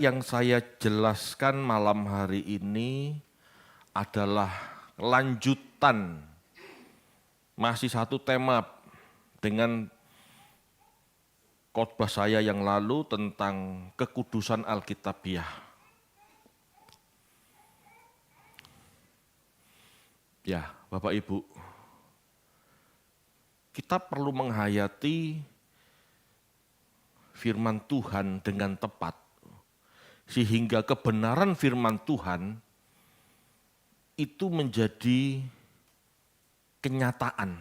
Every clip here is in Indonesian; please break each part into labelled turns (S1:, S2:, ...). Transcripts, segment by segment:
S1: Yang saya jelaskan malam hari ini adalah lanjutan, masih satu tema dengan khotbah saya yang lalu tentang kekudusan Alkitabiah. Ya, Bapak Ibu, kita perlu menghayati firman Tuhan dengan tepat, sehingga kebenaran firman Tuhan itu menjadi kenyataan.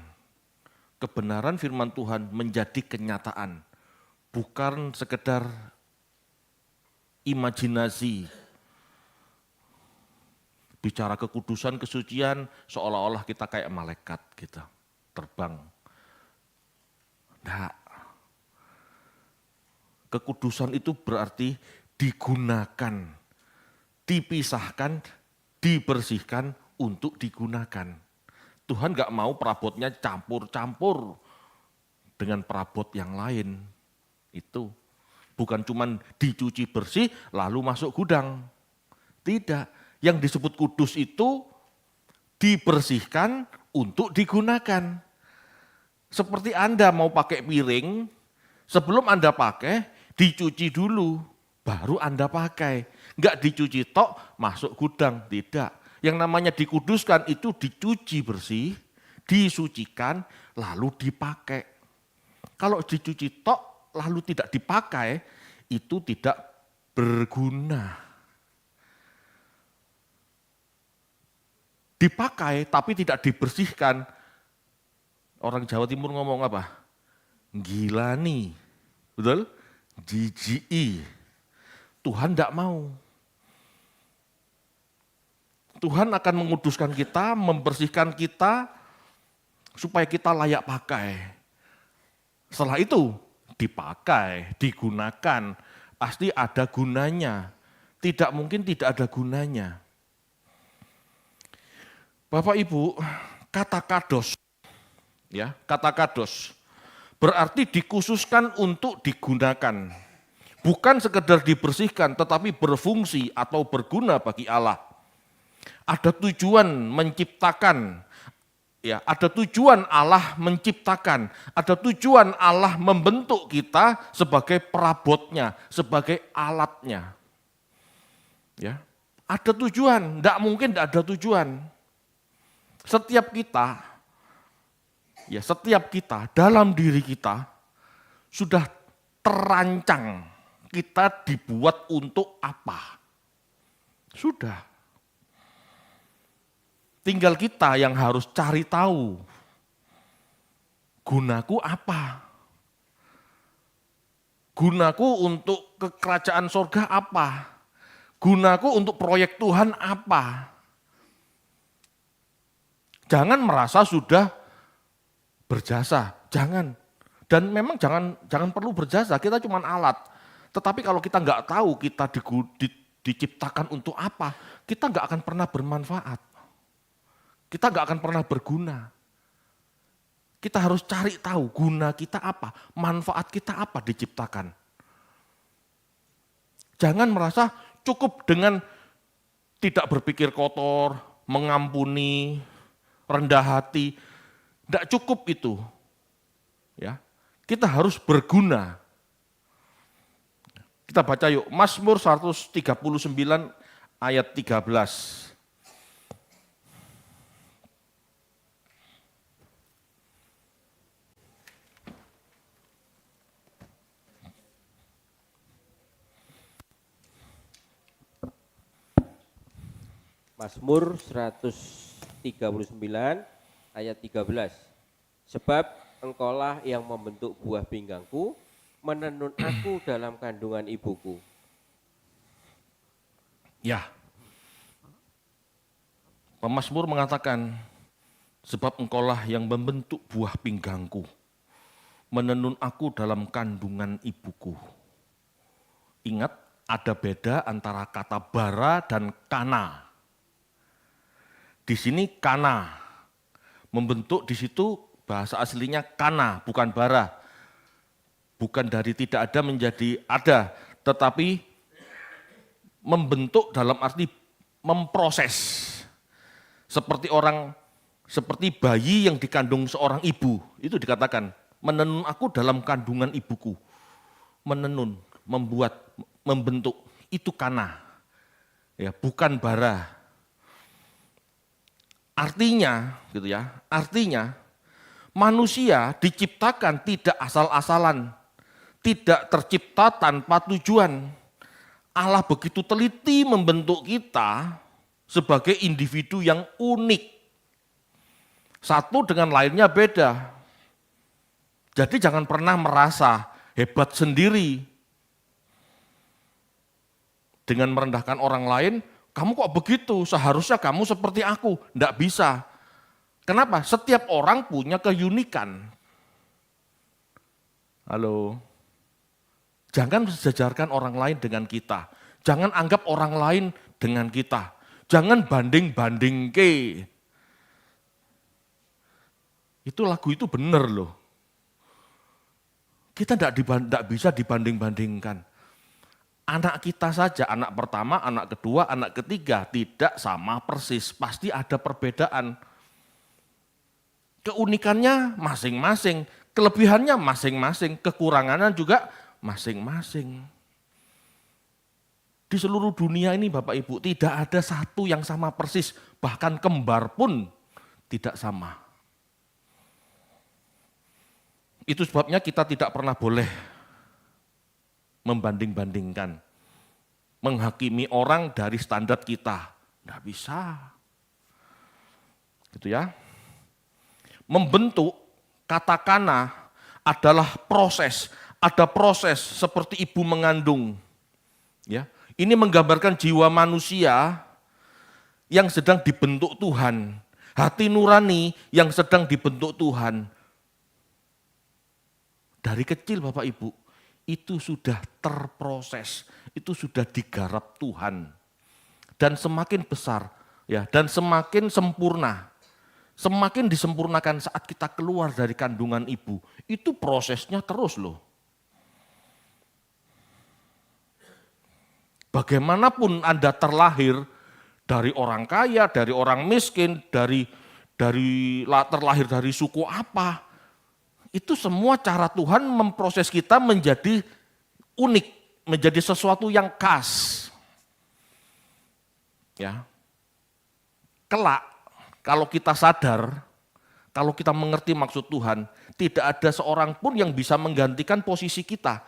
S1: Kebenaran firman Tuhan menjadi kenyataan, bukan sekedar imajinasi. Bicara kekudusan, kesucian, seolah-olah kita kayak malaikat kita terbang. Nah, kekudusan itu berarti digunakan, dipisahkan, dibersihkan untuk digunakan. Tuhan gak mau perabotnya campur-campur dengan perabot yang lain. Itu bukan cuma dicuci bersih lalu masuk gudang. Tidak, yang disebut kudus itu dibersihkan untuk digunakan. Seperti Anda mau pakai piring, sebelum Anda pakai, dicuci dulu, baru Anda pakai. Enggak dicuci tok, masuk gudang, tidak. Yang namanya dikuduskan itu dicuci bersih, disucikan, lalu dipakai. Kalau dicuci tok, lalu tidak dipakai, itu tidak berguna. Dipakai tapi tidak dibersihkan. Orang Jawa Timur ngomong apa? Gila nih, betul? Jijiki. Tuhan tidak mau. Tuhan akan menguduskan kita, membersihkan kita, supaya kita layak pakai. Setelah itu dipakai, digunakan, pasti ada gunanya. Tidak mungkin tidak ada gunanya. Bapak Ibu, kata kados, ya, kata kados berarti dikhususkan untuk digunakan. Bukan sekedar dibersihkan, tetapi berfungsi atau berguna bagi Allah. Ada tujuan menciptakan, ya, ada tujuan Allah menciptakan, ada tujuan Allah membentuk kita sebagai perabotnya, sebagai alatnya. Ya, ada tujuan, tidak mungkin tidak ada tujuan. Setiap kita dalam diri kita sudah terancang, kita dibuat untuk apa? Sudah. Tinggal kita yang harus cari tahu, gunaku apa? Gunaku untuk kekerajaan sorga apa? Gunaku untuk proyek Tuhan apa? Jangan merasa sudah berjasa, jangan. Dan memang jangan perlu berjasa, kita cuma alat. Tetapi kalau kita nggak tahu kita diciptakan untuk apa, kita nggak akan pernah bermanfaat. Kita nggak akan pernah berguna. Kita harus cari tahu guna kita apa, manfaat kita apa diciptakan. Jangan merasa cukup dengan tidak berpikir kotor, mengampuni, rendah hati. Tidak cukup itu. Ya, kita harus berguna. Kita baca yuk, Mazmur 139 ayat 13.
S2: Mazmur 139 ayat 13. Sebab engkaulah yang membentuk buah pinggangku, menenun aku dalam kandungan ibuku.
S1: Ya, pemazmur mengatakan, sebab engkaulah yang membentuk buah pinggangku, menenun aku dalam kandungan ibuku. Ingat, ada beda antara kata bara dan kana. Di sini kana, membentuk di situ bahasa aslinya kana, bukan bara. Bukan dari tidak ada menjadi ada, tetapi Membentuk dalam arti memproses. Seperti bayi yang dikandung seorang ibu, itu dikatakan, menenun aku dalam kandungan ibuku. Menenun, membuat, membentuk, itu kana. Ya, bukan bara. Artinya, gitu ya, artinya manusia diciptakan tidak asal-asalan, tidak tercipta tanpa tujuan. Allah begitu teliti membentuk kita sebagai individu yang unik. Satu dengan lainnya beda. Jadi jangan pernah merasa hebat sendiri. Dengan merendahkan orang lain, kamu kok begitu, seharusnya kamu seperti aku. Tidak bisa. Kenapa? Setiap orang punya keunikan. Halo. Jangan sejajarkan orang lain dengan kita. Jangan anggap orang lain dengan kita. Jangan banding-banding ke. Itu lagu itu benar loh. Kita tidak bisa dibanding-bandingkan. Anak kita saja, anak pertama, anak kedua, anak ketiga tidak sama persis. Pasti ada perbedaan. Keunikannya masing-masing, kelebihannya masing-masing, kekurangannya juga masing-masing. Di seluruh dunia ini Bapak Ibu tidak ada satu yang sama persis, bahkan kembar pun tidak sama. Itu sebabnya kita tidak pernah boleh membanding-bandingkan, menghakimi orang dari standar kita. Tidak bisa. Gitu ya. Membentuk kata kana adalah proses. Ada proses seperti ibu mengandung. Ya, ini menggambarkan jiwa manusia yang sedang dibentuk Tuhan. Hati nurani yang sedang dibentuk Tuhan. Dari kecil Bapak Ibu, itu sudah terproses, itu sudah digarap Tuhan. Dan semakin besar, ya, dan semakin sempurna. Semakin disempurnakan saat kita keluar dari kandungan ibu. Itu prosesnya terus loh. Bagaimanapun Anda terlahir dari orang kaya, dari orang miskin, terlahir dari suku apa, itu semua cara Tuhan memproses kita menjadi unik, menjadi sesuatu yang khas. Ya. Kelak, kalau kita sadar, kalau kita mengerti maksud Tuhan, tidak ada seorang pun yang bisa menggantikan posisi kita.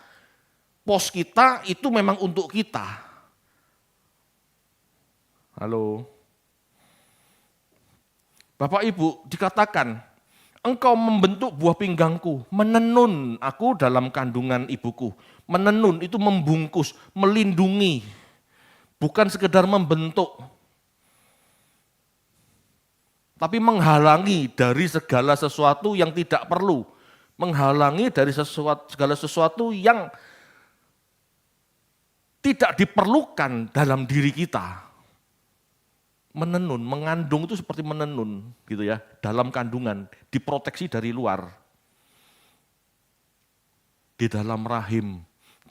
S1: Pos kita itu memang untuk kita. Halo. Bapak Ibu, dikatakan, engkau membentuk buah pinggangku, menenun aku dalam kandungan ibuku. Menenun itu membungkus, melindungi, bukan sekedar membentuk. Tapi menghalangi dari segala sesuatu yang tidak perlu. Menghalangi dari segala sesuatu yang tidak diperlukan dalam diri kita. Menenun, mengandung itu seperti menenun gitu ya, dalam kandungan, diproteksi dari luar. Di dalam rahim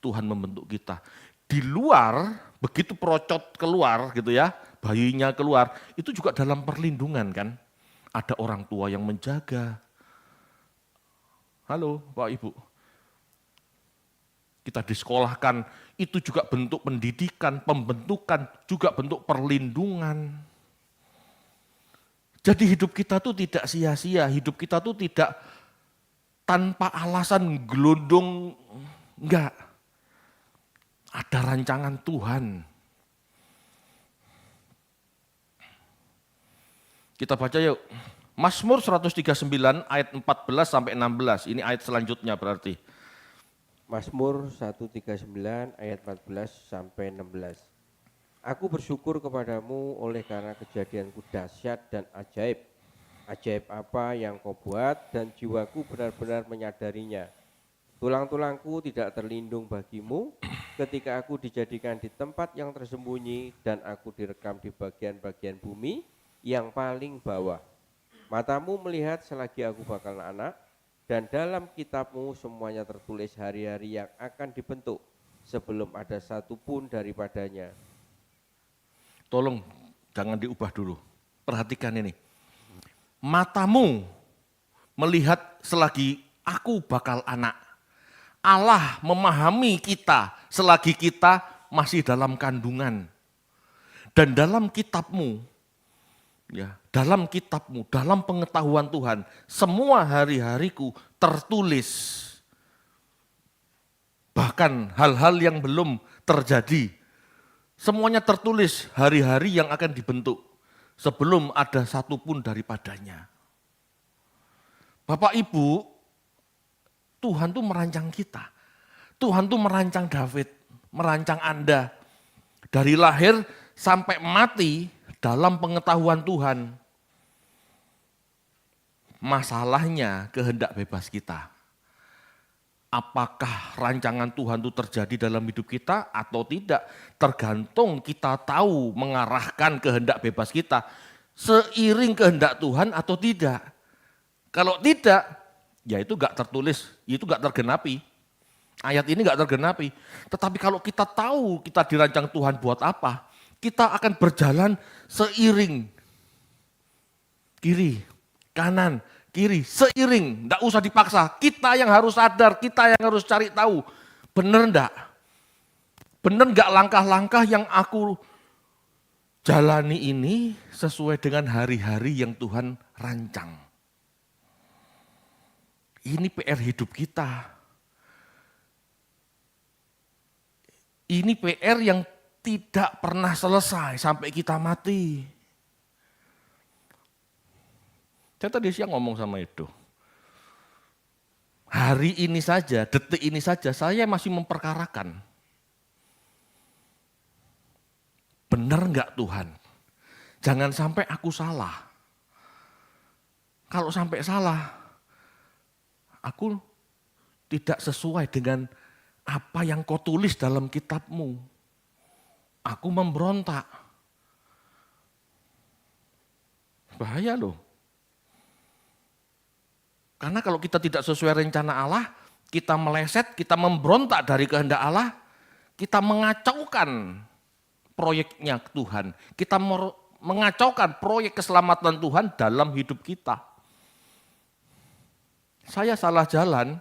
S1: Tuhan membentuk kita. Di luar, begitu perocot keluar gitu ya, bayinya keluar, itu juga dalam perlindungan kan. Ada orang tua yang menjaga. Halo Pak Ibu. Kita disekolahkan, itu juga bentuk pendidikan, pembentukan, juga bentuk perlindungan. Jadi hidup kita tuh tidak sia-sia, hidup kita tuh tidak tanpa alasan gelondong, enggak. Ada rancangan Tuhan. Kita baca yuk. Mazmur 139 ayat 14 sampai 16. Ini ayat selanjutnya berarti.
S2: Mazmur 139 ayat 14 sampai 16. Aku bersyukur kepadamu oleh karena kejadianku dahsyat dan ajaib. Ajaib apa yang kau buat dan jiwaku benar-benar menyadarinya. Tulang-tulangku tidak terlindung bagimu ketika aku dijadikan di tempat yang tersembunyi dan aku direkam di bagian-bagian bumi yang paling bawah. Matamu melihat selagi aku bakal anak, dan dalam kitabmu semuanya tertulis hari-hari yang akan dibentuk sebelum ada satu pun daripadanya.
S1: Tolong jangan diubah dulu. Perhatikan ini. Matamu melihat selagi aku bakal anak. Allah memahami kita selagi kita masih dalam kandungan. Dan dalam kitabmu, dalam pengetahuan Tuhan, semua hari-hariku tertulis. Bahkan hal-hal yang belum terjadi, semuanya tertulis hari-hari yang akan dibentuk sebelum ada satupun daripadanya. Bapak Ibu, Tuhan tuh merancang kita. Tuhan tuh merancang David, merancang Anda. Dari lahir sampai mati dalam pengetahuan Tuhan. Masalahnya kehendak bebas kita. Apakah rancangan Tuhan itu terjadi dalam hidup kita atau tidak? Tergantung kita tahu mengarahkan kehendak bebas kita seiring kehendak Tuhan atau tidak. Kalau tidak, ya itu gak tertulis, itu gak tergenapi. Ayat ini gak tergenapi. Tetapi kalau kita tahu kita dirancang Tuhan buat apa, kita akan berjalan seiring. Kiri, kanan, kiri, seiring. Gak usah dipaksa, kita yang harus sadar, kita yang harus cari tahu. Bener enggak? Bener enggak langkah-langkah yang aku jalani ini sesuai dengan hari-hari yang Tuhan rancang? Ini PR hidup kita. Ini PR yang tidak pernah selesai sampai kita mati. Saya tadi siang ngomong sama Edo. Hari ini saja, detik ini saja saya masih memperkarakan. Benar enggak Tuhan? Jangan sampai aku salah. Kalau sampai salah, aku tidak sesuai dengan apa yang kau tulis dalam kitabmu. Aku memberontak. Bahaya loh. Karena kalau kita tidak sesuai rencana Allah, kita meleset, kita memberontak dari kehendak Allah, kita mengacaukan proyeknya Tuhan. Kita mengacaukan proyek keselamatan Tuhan dalam hidup kita. Saya salah jalan,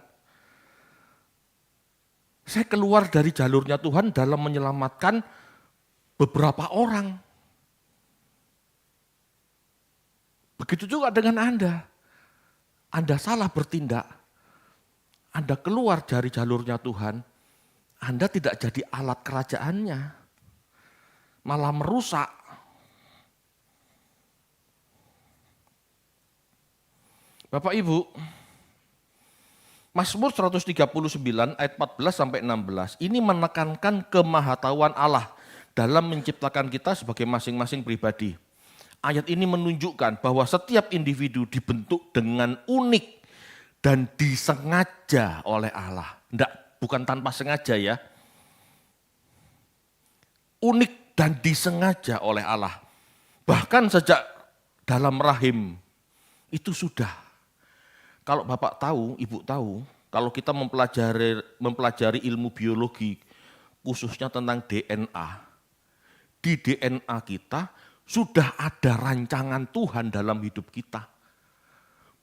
S1: saya keluar dari jalurnya Tuhan dalam menyelamatkan beberapa orang. Begitu juga dengan Anda. Anda salah bertindak, Anda keluar dari jalurnya Tuhan, Anda tidak jadi alat kerajaannya, malah merusak. Bapak Ibu, Mazmur 139 ayat 14 sampai 16 ini menekankan kemahatauan Allah dalam menciptakan kita sebagai masing-masing pribadi. Ayat ini menunjukkan bahwa setiap individu dibentuk dengan unik dan disengaja oleh Allah. Bukan tanpa sengaja ya. Unik dan disengaja oleh Allah. Bahkan sejak dalam rahim itu sudah. Kalau Bapak tahu, Ibu tahu, kalau kita mempelajari ilmu biologi, khususnya tentang DNA, di DNA kita sudah ada rancangan Tuhan dalam hidup kita.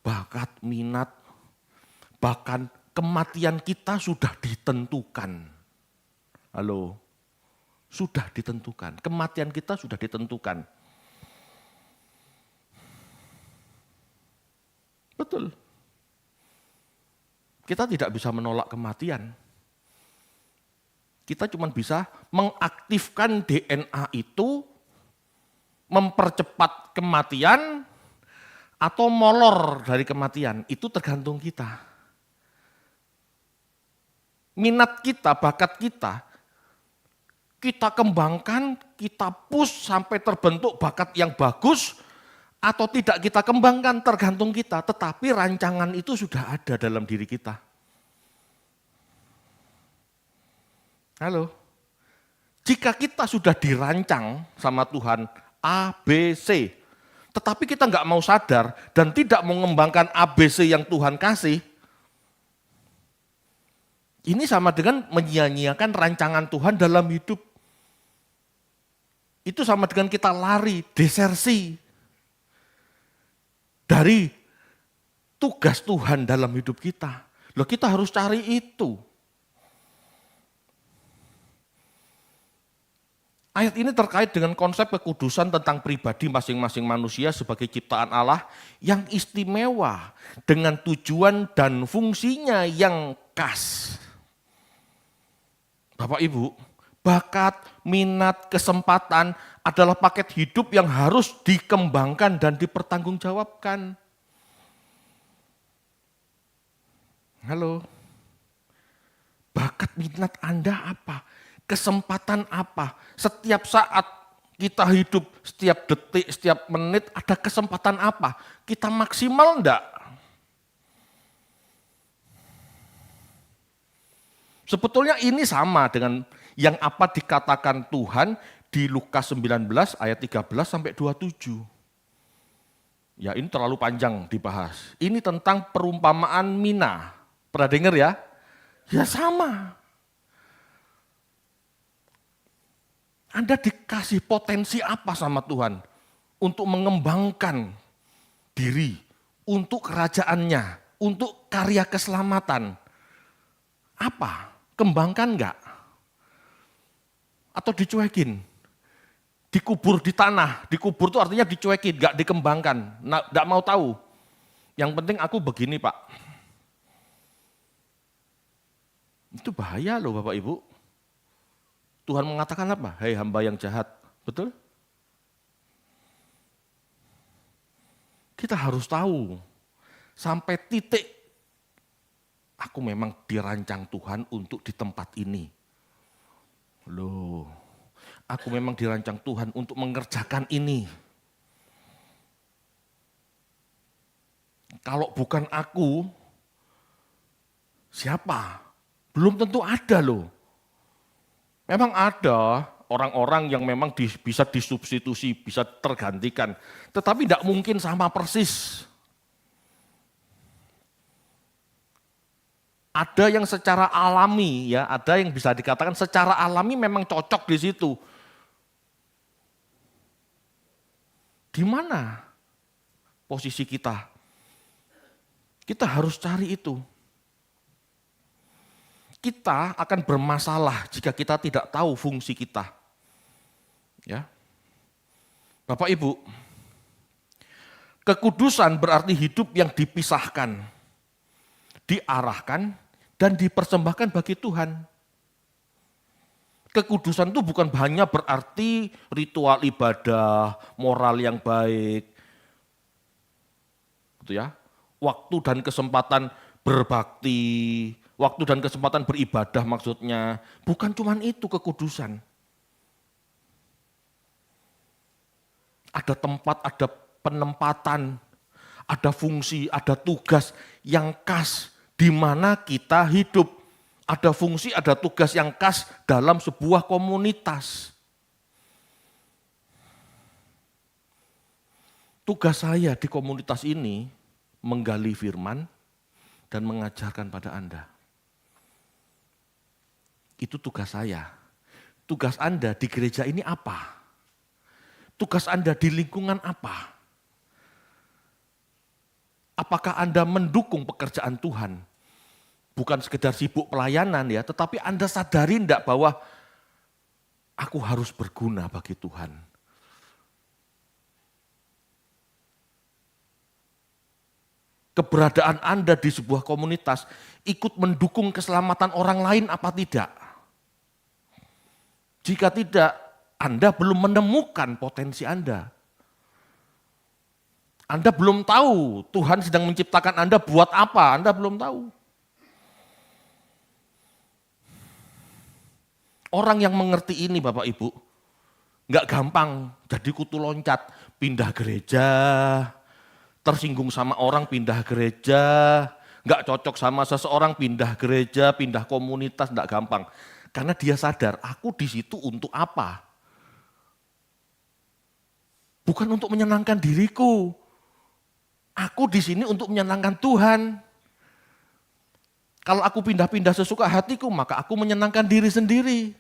S1: Bakat, minat, bahkan kematian kita sudah ditentukan. Halo, sudah ditentukan, kematian kita sudah ditentukan. Betul. Kita tidak bisa menolak kematian. Kita cuma bisa mengaktifkan DNA itu, mempercepat kematian, atau molor dari kematian. Itu tergantung kita. Minat kita, bakat kita kembangkan, kita push sampai terbentuk bakat yang bagus, atau tidak kita kembangkan tergantung kita, tetapi rancangan itu sudah ada dalam diri kita. Halo, jika kita sudah dirancang sama Tuhan A, B, C, tetapi kita nggak mau sadar dan tidak mengembangkan A, B, C yang Tuhan kasih, ini sama dengan menyia-nyiakan rancangan Tuhan dalam hidup. Itu sama dengan kita lari, desersi dari tugas Tuhan dalam hidup kita. Loh, kita harus cari itu. Ayat ini terkait dengan konsep kekudusan tentang pribadi masing-masing manusia sebagai ciptaan Allah yang istimewa dengan tujuan dan fungsinya yang khas. Bapak Ibu, bakat, minat, kesempatan adalah paket hidup yang harus dikembangkan dan dipertanggungjawabkan. Halo, bakat minat Anda apa? Kesempatan apa? Setiap saat kita hidup, setiap detik, setiap menit ada kesempatan apa? Kita maksimal enggak? Sebetulnya ini sama dengan yang apa dikatakan Tuhan di Lukas 19 ayat 13 sampai 27. Ya, ini terlalu panjang dibahas. Ini tentang perumpamaan mina. Pernah dengar ya? Ya sama. Anda dikasih potensi apa sama Tuhan untuk mengembangkan diri, untuk kerajaannya, untuk karya keselamatan. Apa? Kembangkan enggak? Atau dicuekin? Dikubur di tanah, dikubur itu artinya dicuekin, enggak dikembangkan, enggak mau tahu. Yang penting aku begini Pak. Itu bahaya loh Bapak Ibu. Tuhan mengatakan apa? Hei hamba yang jahat. Betul? Kita harus tahu sampai titik aku memang dirancang Tuhan untuk di tempat ini. Loh, aku memang dirancang Tuhan untuk mengerjakan ini. Kalau bukan aku, siapa? Belum tentu ada loh. Memang ada orang-orang yang memang bisa disubstitusi, bisa tergantikan. Tetapi tidak mungkin sama persis. Ada yang secara alami, ya, ada yang bisa dikatakan secara alami memang cocok di situ. Di mana posisi kita? Kita harus cari itu. Kita akan bermasalah jika kita tidak tahu fungsi kita. Ya. Bapak Ibu, kekudusan berarti hidup yang dipisahkan, diarahkan, dan dipersembahkan bagi Tuhan. Kekudusan itu bukan hanya berarti ritual ibadah, moral yang baik, gitu ya. Waktu dan kesempatan berbakti, waktu dan kesempatan beribadah maksudnya. Bukan cuma itu kekudusan. Ada tempat, ada penempatan, ada fungsi, ada tugas yang khas di mana kita hidup. Ada fungsi, ada tugas yang khas dalam sebuah komunitas. Tugas saya di komunitas ini menggali firman dan mengajarkan pada Anda. Itu tugas saya. Tugas Anda di gereja ini apa? Tugas Anda di lingkungan apa? Apakah Anda mendukung pekerjaan Tuhan? Bukan sekedar sibuk pelayanan ya, tetapi Anda sadari enggak bahwa aku harus berguna bagi Tuhan. Keberadaan Anda di sebuah komunitas ikut mendukung keselamatan orang lain apa tidak? Jika tidak, Anda belum menemukan potensi Anda. Anda belum tahu Tuhan sedang menciptakan Anda buat apa, Anda belum tahu. Orang yang mengerti ini Bapak Ibu, enggak gampang jadi kutu loncat, pindah gereja, tersinggung sama orang pindah gereja, enggak cocok sama seseorang pindah gereja, pindah komunitas, enggak gampang. Karena dia sadar, aku di situ untuk apa? Bukan untuk menyenangkan diriku. Aku di sini untuk menyenangkan Tuhan. Kalau aku pindah-pindah sesuka hatiku, maka aku menyenangkan diri sendiri.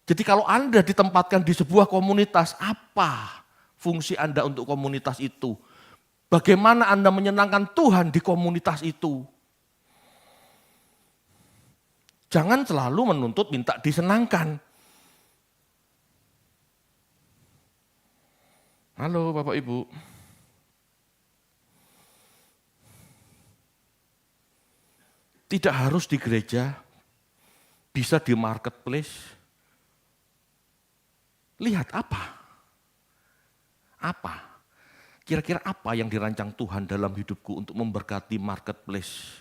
S1: Jadi kalau Anda ditempatkan di sebuah komunitas, apa fungsi Anda untuk komunitas itu? Bagaimana Anda menyenangkan Tuhan di komunitas itu? Jangan selalu menuntut minta disenangkan. Halo Bapak Ibu. Tidak harus di gereja, bisa di marketplace. Lihat apa? Apa? Kira-kira apa yang dirancang Tuhan dalam hidupku untuk memberkati marketplace?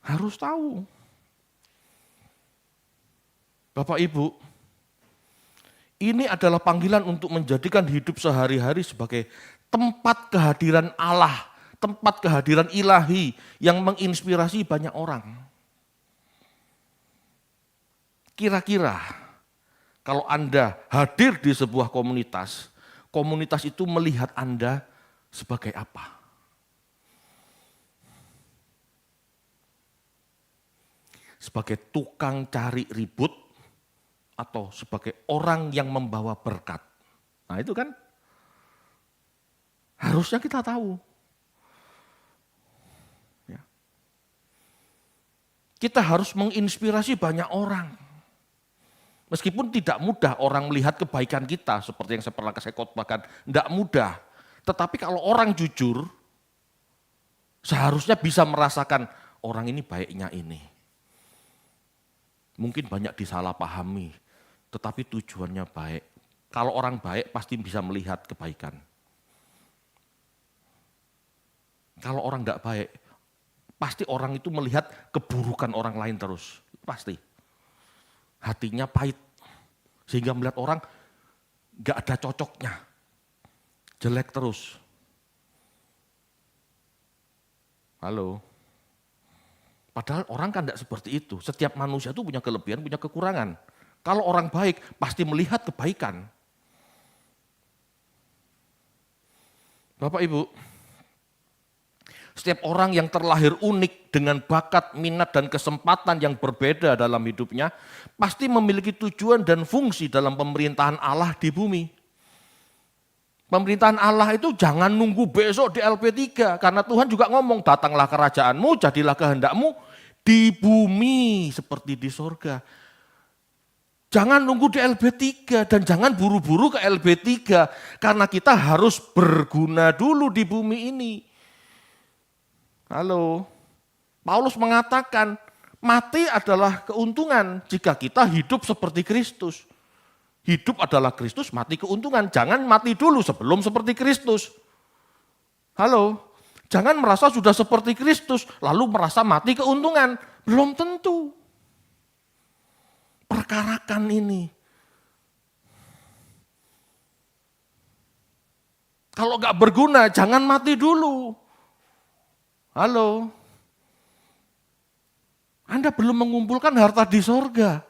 S1: Harus tahu. Bapak Ibu, ini adalah panggilan untuk menjadikan hidup sehari-hari sebagai tempat kehadiran Allah, tempat kehadiran ilahi yang menginspirasi banyak orang. Kira-kira kalau Anda hadir di sebuah komunitas, komunitas itu melihat Anda sebagai apa? Sebagai tukang cari ribut atau sebagai orang yang membawa berkat? Nah itu kan harusnya kita tahu. Ya. Kita harus menginspirasi banyak orang. Meskipun tidak mudah orang melihat kebaikan kita, seperti yang saya pernah saya khotbahkan, tidak mudah. Tetapi kalau orang jujur, seharusnya bisa merasakan orang ini baiknya ini. Mungkin banyak disalahpahami, tetapi tujuannya baik. Kalau orang baik pasti bisa melihat kebaikan. Kalau orang tidak baik, pasti orang itu melihat keburukan orang lain terus. Pasti. Hatinya pahit. Sehingga melihat orang gak ada cocoknya. Jelek terus. Halo. Padahal orang kan tidak seperti itu. Setiap manusia itu punya kelebihan, punya kekurangan. Kalau orang baik pasti melihat kebaikan. Bapak Ibu, setiap orang yang terlahir unik dengan bakat, minat, dan kesempatan yang berbeda dalam hidupnya, pasti memiliki tujuan dan fungsi dalam pemerintahan Allah di bumi. Pemerintahan Allah itu jangan nunggu besok di LP3, karena Tuhan juga ngomong, datanglah kerajaanmu, jadilah kehendakmu di bumi seperti di sorga. Jangan nunggu di LB3 dan jangan buru-buru ke LB3, karena kita harus berguna dulu di bumi ini. Halo, Paulus mengatakan mati adalah keuntungan jika kita hidup seperti Kristus. Hidup adalah Kristus, mati keuntungan. Jangan mati dulu sebelum seperti Kristus. Halo, jangan merasa sudah seperti Kristus lalu merasa mati keuntungan. Belum tentu. Perkarakan ini. Kalau gak berguna, jangan mati dulu. Halo. Anda belum mengumpulkan harta di sorga.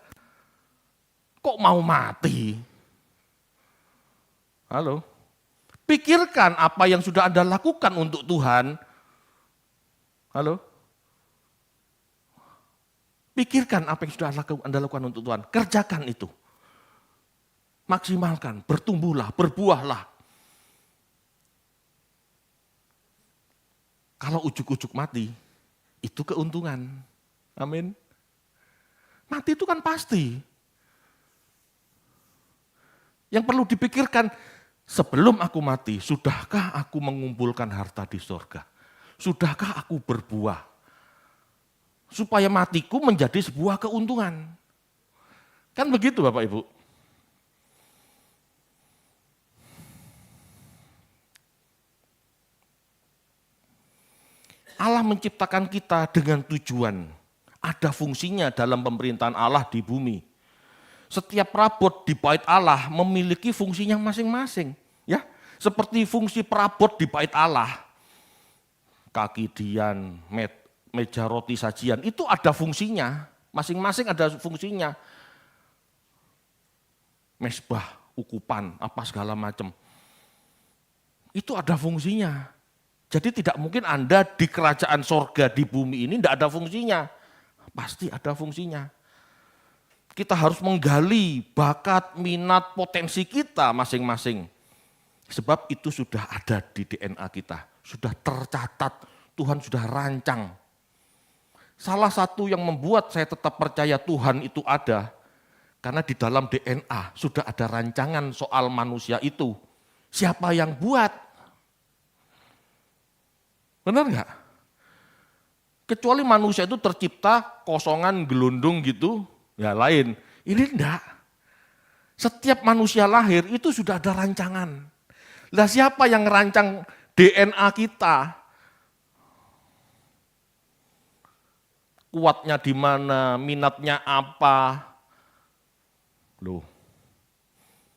S1: Kok mau mati? Halo. Pikirkan apa yang sudah Anda lakukan untuk Tuhan. Halo. Pikirkan apa yang sudah Anda lakukan untuk Tuhan. Kerjakan itu. Maksimalkan, bertumbuhlah, berbuahlah. Kalau ujuk-ujuk mati, itu keuntungan. Amin. Mati itu kan pasti. Yang perlu dipikirkan, sebelum aku mati, sudahkah aku mengumpulkan harta di surga? Sudahkah aku berbuah? Supaya matiku menjadi sebuah keuntungan. Kan begitu Bapak Ibu. Allah menciptakan kita dengan tujuan. Ada fungsinya dalam pemerintahan Allah di bumi. Setiap perabot di bait Allah memiliki fungsinya masing-masing. Ya, seperti fungsi perabot di bait Allah. Kaki dian, meja roti sajian, itu ada fungsinya. Masing-masing ada fungsinya. Mesbah, ukupan, apa segala macam. Itu ada fungsinya. Jadi tidak mungkin Anda di kerajaan sorga di bumi ini tidak ada fungsinya. Pasti ada fungsinya. Kita harus menggali bakat, minat, potensi kita masing-masing. Sebab itu sudah ada di DNA kita, sudah tercatat, Tuhan sudah rancang. Salah satu yang membuat saya tetap percaya Tuhan itu ada, karena di dalam DNA sudah ada rancangan soal manusia itu. Siapa yang buat? Benar nggak? Kecuali manusia itu tercipta kosongan, gelundung gitu, ya lain. Ini enggak. Setiap manusia lahir itu sudah ada rancangan. Lah siapa yang merancang DNA kita? Kuatnya di mana, minatnya apa? Loh,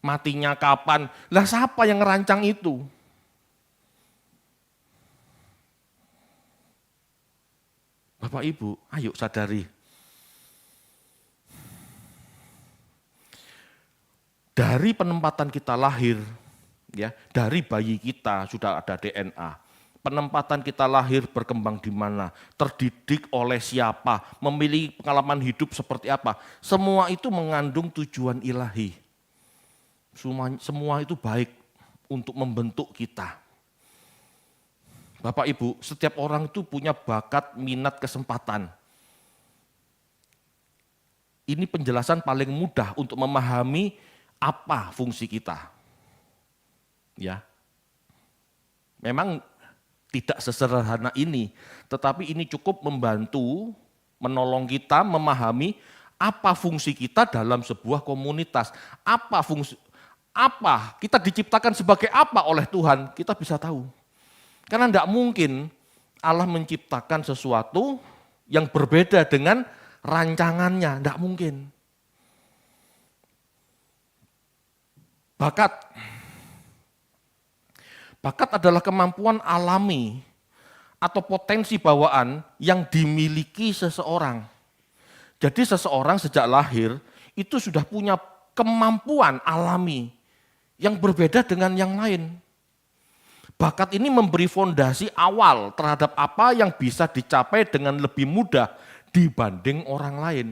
S1: matinya kapan? Lah siapa yang merancang itu? Bapak Ibu, ayo sadari. Dari penempatan kita lahir, ya, dari bayi kita sudah ada DNA. Penempatan kita lahir berkembang di mana, terdidik oleh siapa, memiliki pengalaman hidup seperti apa. Semua itu mengandung tujuan ilahi. Semua itu baik untuk membentuk kita. Bapak Ibu, setiap orang itu punya bakat, minat, kesempatan. Ini penjelasan paling mudah untuk memahami apa fungsi kita. Ya. Memang tidak sesederhana ini, tetapi ini cukup membantu, menolong kita memahami apa fungsi kita dalam sebuah komunitas. Apa kita diciptakan sebagai apa oleh Tuhan, kita bisa tahu. Karena tidak mungkin Allah menciptakan sesuatu yang berbeda dengan rancangannya, tidak mungkin. Bakat adalah kemampuan alami atau potensi bawaan yang dimiliki seseorang. Jadi seseorang sejak lahir itu sudah punya kemampuan alami yang berbeda dengan yang lain. Bakat ini memberi fondasi awal terhadap apa yang bisa dicapai dengan lebih mudah dibanding orang lain.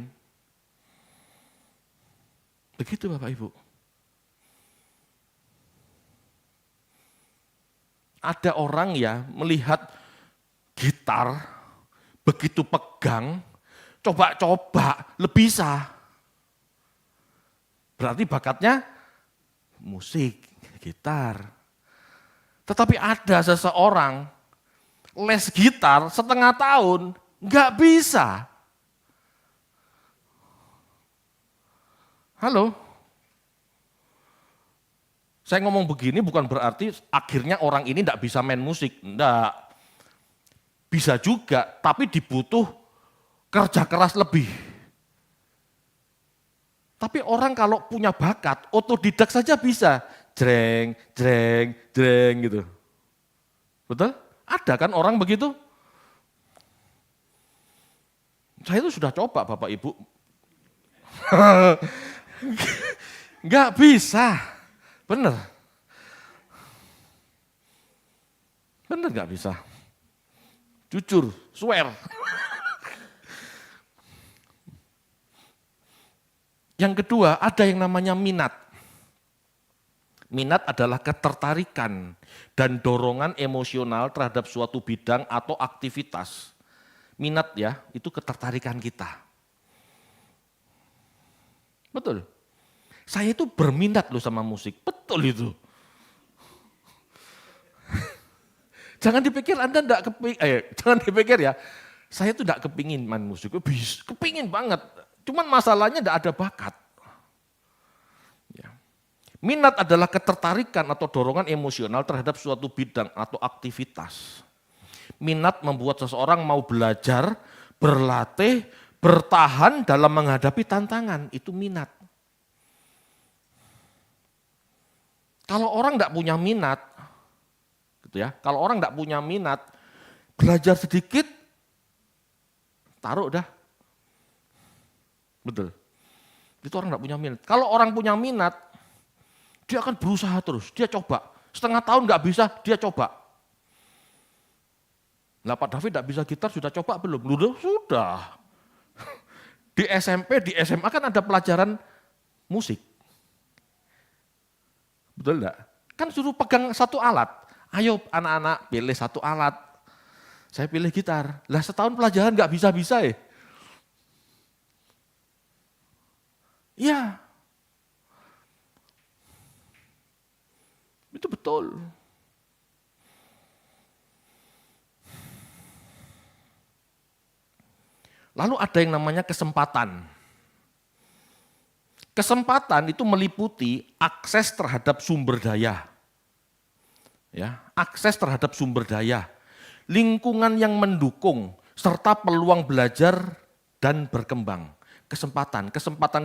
S1: Begitu Bapak Ibu. Ada orang ya melihat gitar, begitu pegang, coba-coba, bisa. Berarti bakatnya musik, gitar. Tetapi ada seseorang les gitar setengah tahun, nggak bisa. Halo? Saya ngomong begini bukan berarti akhirnya orang ini tidak bisa main musik. Enggak. Bisa juga, tapi dibutuh kerja keras lebih. Tapi orang kalau punya bakat, otodidak saja bisa. Jreng, jreng, jreng gitu. Betul? Ada kan orang begitu? Saya itu sudah coba Bapak Ibu. Enggak bisa. Bener. Bener enggak bisa. Jujur, swear. Yang kedua, ada yang namanya minat. Minat adalah ketertarikan dan dorongan emosional terhadap suatu bidang atau aktivitas. Minat ya, itu ketertarikan kita. Betul. Saya itu berminat loh sama musik, betul itu. Jangan dipikir Anda enggak jangan dipikir ya, saya itu enggak kepingin main musik, kepingin banget. Cuman masalahnya enggak ada bakat. Ya. Minat adalah ketertarikan atau dorongan emosional terhadap suatu bidang atau aktivitas. Minat membuat seseorang mau belajar, berlatih, bertahan dalam menghadapi tantangan, itu minat. Kalau orang enggak punya minat, gitu ya. Kalau orang enggak punya minat, belajar sedikit, taruh dah. Betul. Itu orang enggak punya minat. Kalau orang punya minat, dia akan berusaha terus, dia coba. Setengah tahun enggak bisa, dia coba. Lah Pak David enggak bisa gitar, sudah coba belum? Sudah. Di Di SMP, di SMA kan ada pelajaran musik. Betul enggak? Kan suruh pegang satu alat. Ayo anak-anak pilih satu alat. Saya pilih gitar. Lah setahun pelajaran nggak bisa-bisa ya. Iya. Itu betul. Lalu ada yang namanya kesempatan. Kesempatan itu meliputi akses terhadap sumber daya. Ya, akses terhadap sumber daya, lingkungan yang mendukung, serta peluang belajar dan berkembang. Kesempatan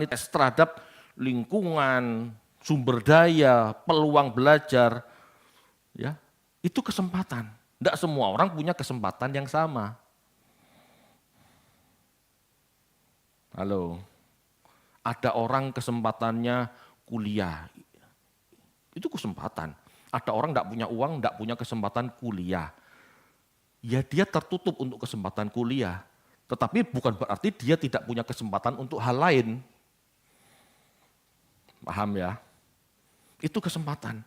S1: itu terhadap lingkungan, sumber daya, peluang belajar, ya, itu kesempatan. Tidak semua orang punya kesempatan yang sama. Halo, ada orang kesempatannya kuliah, itu kesempatan. Ada orang tidak punya uang, tidak punya kesempatan kuliah. Ya dia tertutup untuk kesempatan kuliah. Tetapi bukan berarti dia tidak punya kesempatan untuk hal lain. Paham ya? Itu kesempatan.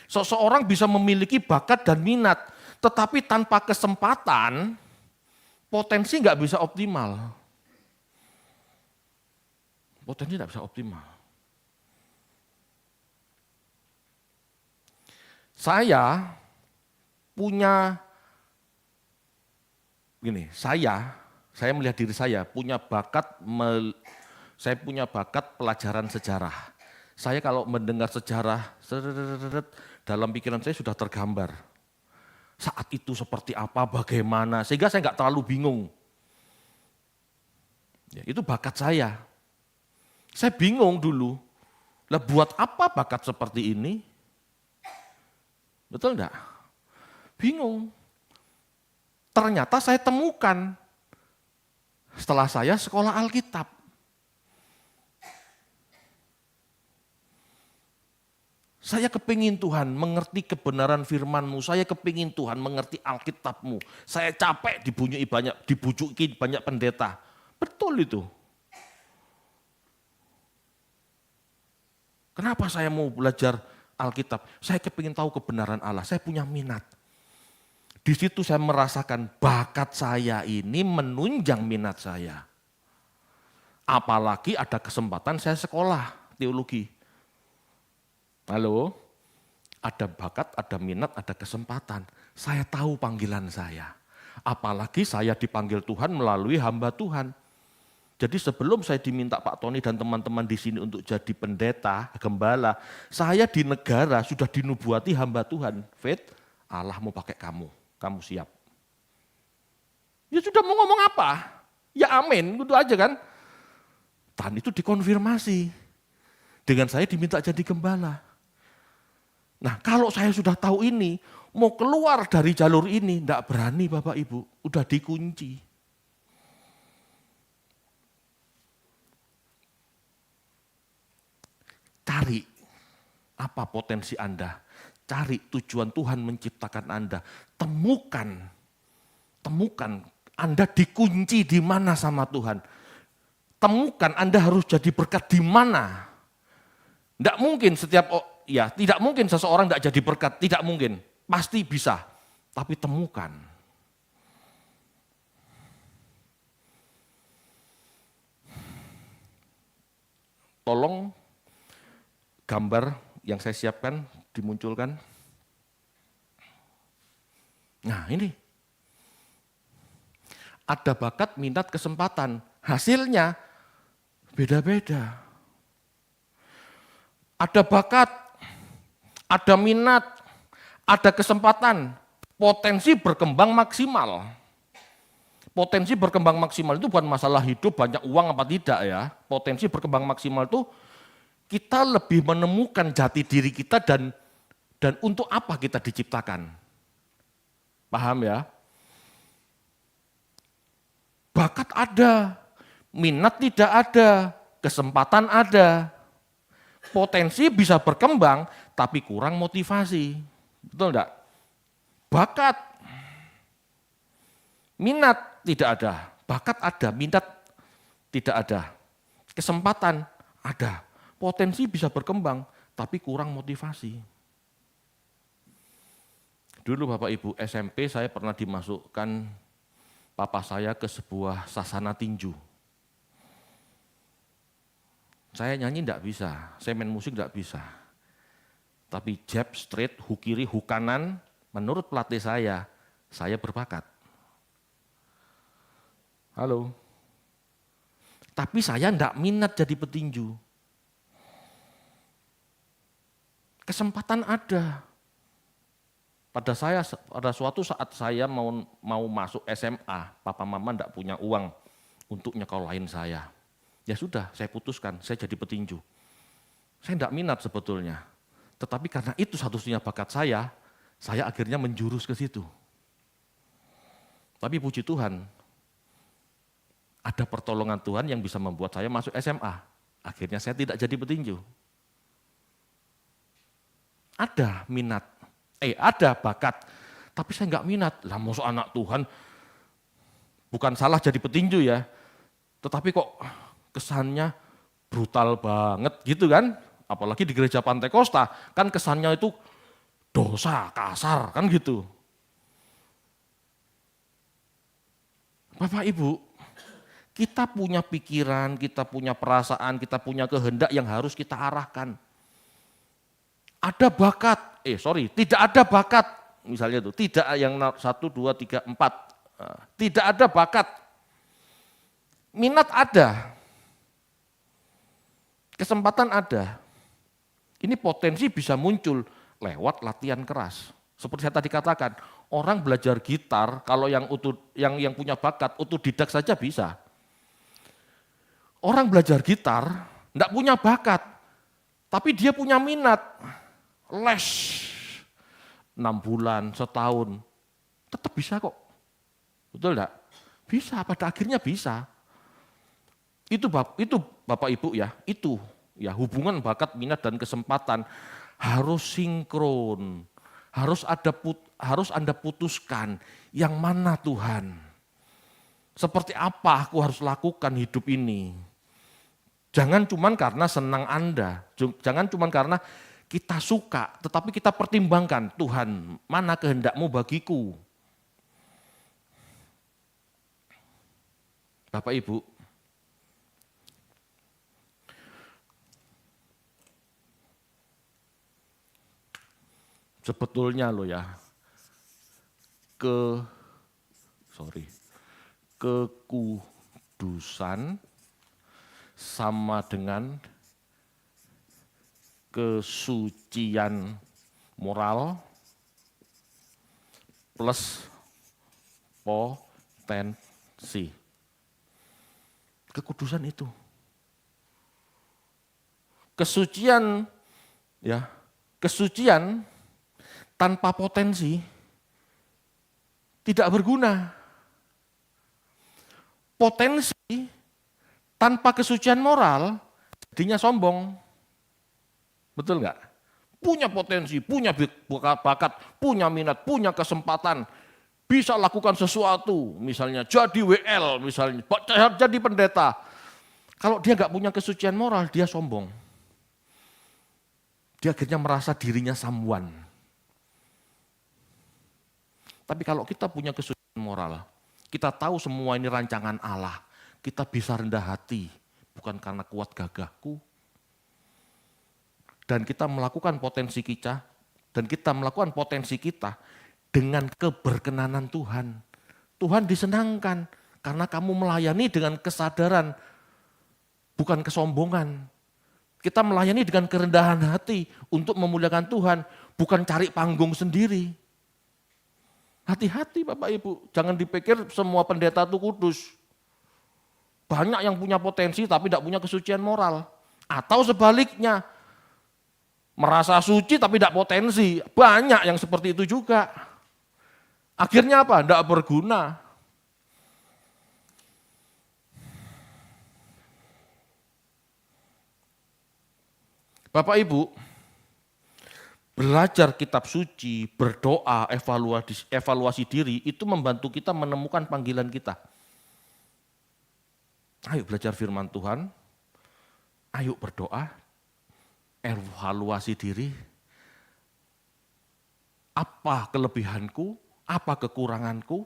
S1: Seseorang bisa memiliki bakat dan minat, tetapi tanpa kesempatan, potensi nggak bisa optimal. Potensi tidak bisa optimal. Saya punya, gini, saya melihat diri saya punya bakat, saya punya bakat pelajaran sejarah. Saya kalau mendengar sejarah, dalam pikiran saya sudah tergambar. Saat itu seperti apa, bagaimana, sehingga saya nggak terlalu bingung. Ya, itu bakat saya. Saya bingung dulu, lah buat apa bakat seperti ini? Betul enggak? Bingung. Ternyata saya temukan setelah saya sekolah Alkitab. Saya kepingin Tuhan mengerti kebenaran firman-Mu, saya kepingin Tuhan mengerti Alkitab-Mu. Saya capek dibujuki banyak pendeta. Betul itu. Kenapa saya mau belajar Alkitab? Saya kepingin tahu kebenaran Allah, saya punya minat. Di situ saya merasakan bakat saya ini menunjang minat saya. Apalagi ada kesempatan saya sekolah teologi. Halo, ada bakat, ada minat, ada kesempatan. Saya tahu panggilan saya. Apalagi saya dipanggil Tuhan melalui hamba Tuhan. Jadi sebelum saya diminta Pak Tony dan teman-teman di sini untuk jadi pendeta, gembala, saya di negara sudah dinubuati hamba Tuhan. Faith, Allah mau pakai kamu siap. Ya sudah mau ngomong apa? Ya amin, gitu aja kan. Dan itu dikonfirmasi. Dengan saya diminta jadi gembala. Nah kalau saya sudah tahu ini, mau keluar dari jalur ini, enggak berani Bapak Ibu, udah dikunci. Cari apa potensi Anda, cari tujuan Tuhan menciptakan Anda, temukan Anda dikunci di mana sama Tuhan. Temukan Anda harus jadi berkat di mana. Tidak mungkin tidak mungkin seseorang tidak jadi berkat, tidak mungkin, pasti bisa, tapi temukan. Tolong gambar yang saya siapkan dimunculkan. Nah ini, ada bakat, minat, kesempatan. Hasilnya beda-beda. Ada bakat, ada minat, ada kesempatan, potensi berkembang maksimal. Potensi berkembang maksimal itu bukan masalah hidup, banyak uang apa tidak ya. Potensi berkembang maksimal itu kita lebih menemukan jati diri kita dan untuk apa kita diciptakan. Paham ya? Bakat ada, minat tidak ada, kesempatan ada. Potensi bisa berkembang tapi kurang motivasi. Betul enggak? Bakat, minat tidak ada, bakat ada, minat Tidak ada. Kesempatan ada. Potensi bisa berkembang, tapi kurang motivasi. Dulu Bapak Ibu SMP saya pernah dimasukkan papa saya ke sebuah sasana tinju. Saya nyanyi enggak bisa, saya main musik enggak bisa. Tapi jab, straight, hook kiri, hook kanan, menurut pelatih saya berbakat. Halo. Tapi saya enggak minat jadi petinju. Kesempatan ada. Pada suatu saat saya mau masuk SMA, papa mama enggak punya uang untuk nyekolahin saya. Ya sudah, saya putuskan, saya jadi petinju. Saya enggak minat sebetulnya. Tetapi karena itu satu-satunya bakat saya akhirnya menjurus ke situ. Tapi puji Tuhan, ada pertolongan Tuhan yang bisa membuat saya masuk SMA. Akhirnya saya tidak jadi petinju. Ada minat, ada bakat, tapi saya enggak minat. Lah maksud anak Tuhan, bukan salah jadi petinju ya, tetapi kok kesannya brutal banget gitu kan. Apalagi di gereja Pantai Kosta, kan kesannya itu dosa, kasar kan gitu. Bapak Ibu, kita punya pikiran, kita punya perasaan, kita punya kehendak yang harus kita arahkan. Ada bakat, tidak ada bakat, misalnya itu, tidak yang 1, 2, 3, 4, tidak ada bakat. Minat ada, kesempatan ada. Ini potensi bisa muncul lewat latihan keras. Seperti saya tadi katakan, orang belajar gitar kalau yang punya bakat otodidak saja bisa. Orang belajar gitar enggak punya bakat, tapi dia punya minat. Les 6 bulan, setahun, tetap bisa kok. Betul enggak? Bisa, pada akhirnya bisa. Itu Bapak Ibu ya, itu ya hubungan bakat, minat dan kesempatan harus sinkron. Harus Anda putuskan yang mana Tuhan. Seperti apa aku harus lakukan hidup ini. Jangan cuma karena senang Anda, jangan cuma karena kita suka, tetapi kita pertimbangkan, Tuhan, mana kehendak-Mu bagiku. Bapak Ibu, sebetulnya loh ya, kekudusan sama dengan kesucian moral plus potensi. Kekudusan itu. Kesucian tanpa potensi tidak berguna. Potensi tanpa kesucian moral jadinya sombong. Betul enggak? Punya potensi, punya bakat, punya minat, punya kesempatan, bisa lakukan sesuatu, misalnya jadi WL, misalnya jadi pendeta. Kalau dia enggak punya kesucian moral, dia sombong. Dia akhirnya merasa dirinya someone. Tapi kalau kita punya kesucian moral, kita tahu semua ini rancangan Allah, kita bisa rendah hati, bukan karena kuat gagahku, dan kita melakukan potensi kita, dengan keberkenanan Tuhan. Tuhan disenangkan karena kamu melayani dengan kesadaran, bukan kesombongan. Kita melayani dengan kerendahan hati untuk memuliakan Tuhan, bukan cari panggung sendiri. Hati-hati Bapak Ibu, jangan dipikir semua pendeta itu kudus. Banyak yang punya potensi tapi tidak punya kesucian moral. Atau sebaliknya, merasa suci tapi tidak potensi. Banyak yang seperti itu juga. Akhirnya apa? Tidak berguna. Bapak Ibu, belajar kitab suci, berdoa, evaluasi diri, itu membantu kita menemukan panggilan kita. Ayo belajar firman Tuhan, ayo berdoa, evaluasi diri, apa kelebihanku, apa kekuranganku.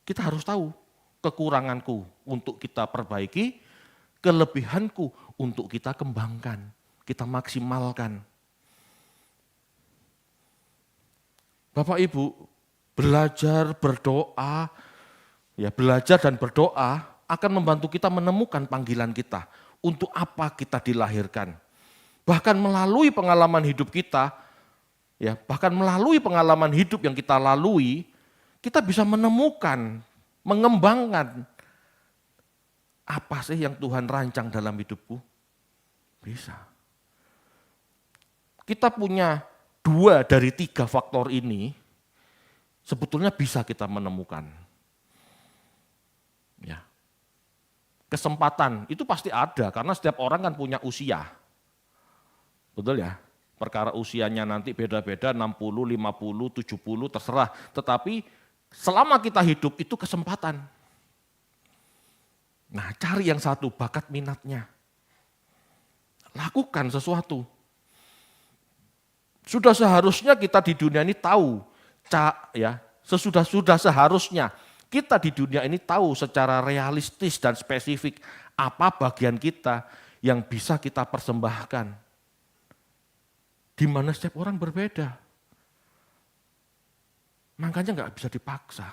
S1: Kita harus tahu kekuranganku untuk kita perbaiki, kelebihanku untuk kita kembangkan, kita maksimalkan. Bapak Ibu, belajar berdoa, ya belajar dan berdoa akan membantu kita menemukan panggilan kita. Untuk apa kita dilahirkan. Bahkan melalui pengalaman hidup kita, ya bahkan melalui pengalaman hidup yang kita lalui, kita bisa menemukan, mengembangkan apa sih yang Tuhan rancang dalam hidupku? Bisa. Kita punya 2 dari 3 faktor ini, sebetulnya bisa kita menemukan. Ya. Kesempatan itu pasti ada, karena setiap orang kan punya usia. Betul ya? Perkara usianya nanti beda-beda, 60, 50, 70, terserah. Tetapi selama kita hidup itu kesempatan. Nah, cari yang satu, bakat minatnya. Lakukan sesuatu. Sudah seharusnya kita di dunia ini tahu, sudah seharusnya kita di dunia ini tahu secara realistis dan spesifik apa bagian kita yang bisa kita persembahkan. Di mana setiap orang berbeda. Makanya nggak bisa dipaksa.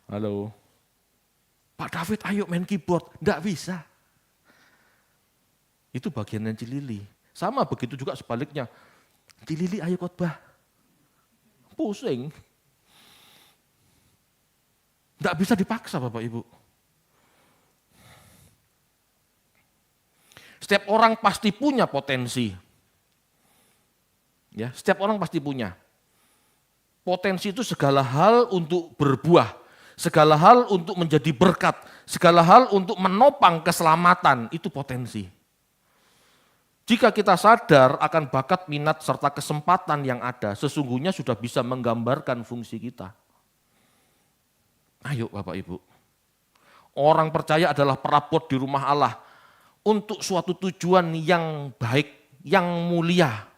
S1: Halo, Pak David ayo main keyboard, nggak bisa. Itu bagiannya Cilili. Sama begitu juga sebaliknya. Cilili ayo khotbah. Pusing. Nggak bisa dipaksa Bapak Ibu. Setiap orang pasti punya potensi. Ya, setiap orang pasti punya. Potensi itu segala hal untuk berbuah, segala hal untuk menjadi berkat, segala hal untuk menopang keselamatan, itu potensi. Jika kita sadar akan bakat, minat, serta kesempatan yang ada, sesungguhnya sudah bisa menggambarkan fungsi kita. Ayo Bapak Ibu. Orang percaya adalah perabot di rumah Allah untuk suatu tujuan yang baik, yang mulia.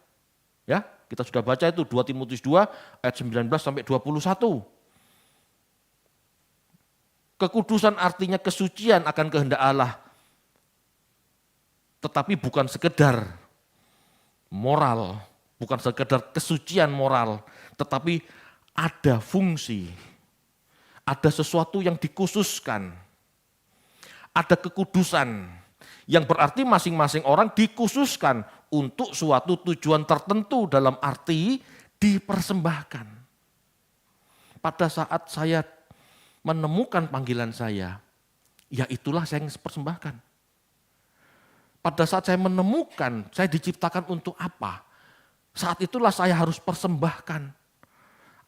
S1: Ya, kita sudah baca itu 2 Timotius 2 ayat 19 sampai 21. Kekudusan artinya kesucian akan kehendak Allah. Tetapi bukan sekedar moral, bukan sekedar kesucian moral, tetapi ada fungsi, ada sesuatu yang dikhususkan, ada kekudusan, yang berarti masing-masing orang dikhususkan untuk suatu tujuan tertentu dalam arti dipersembahkan. Pada saat saya menemukan panggilan saya, ya itulah saya yang persembahkan. Pada saat saya menemukan, saya diciptakan untuk apa? Saat itulah saya harus persembahkan.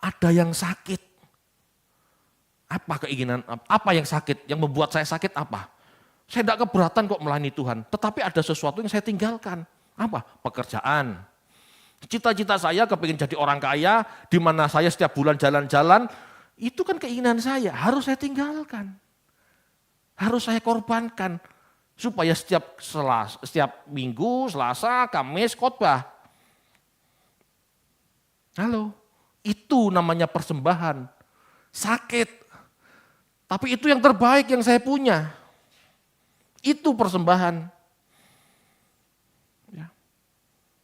S1: Ada yang sakit. Apa keinginan, apa yang sakit? Yang membuat saya sakit apa? Saya tidak keberatan kok melayani Tuhan. Tetapi ada sesuatu yang saya tinggalkan. Apa? Pekerjaan. Cita-cita saya kepingin jadi orang kaya, di mana saya setiap bulan jalan-jalan, itu kan keinginan saya, harus saya tinggalkan. Harus saya korbankan. Supaya setiap minggu, Selasa, Kamis, khotbah. Halo, itu namanya persembahan. Sakit, tapi itu yang terbaik yang saya punya. Itu persembahan. Ya.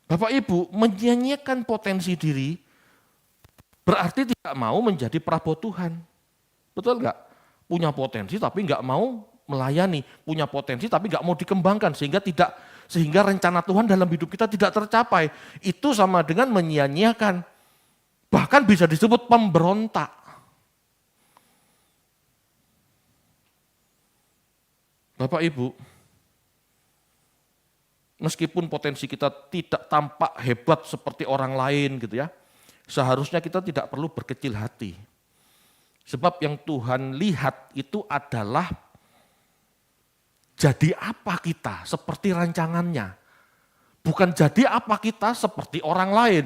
S1: Bapak Ibu, menyanyiakan potensi diri berarti tidak mau menjadi perabot Tuhan. Betul enggak? Punya potensi tapi enggak mau melayani, punya potensi tapi nggak mau dikembangkan sehingga rencana Tuhan dalam hidup kita tidak tercapai. Itu sama dengan menyia-nyiakan. Bahkan bisa disebut pemberontak. Bapak Ibu, meskipun potensi kita tidak tampak hebat seperti orang lain gitu ya, seharusnya kita tidak perlu berkecil hati. Sebab yang Tuhan lihat itu adalah jadi apa kita seperti rancangannya. Bukan jadi apa kita seperti orang lain.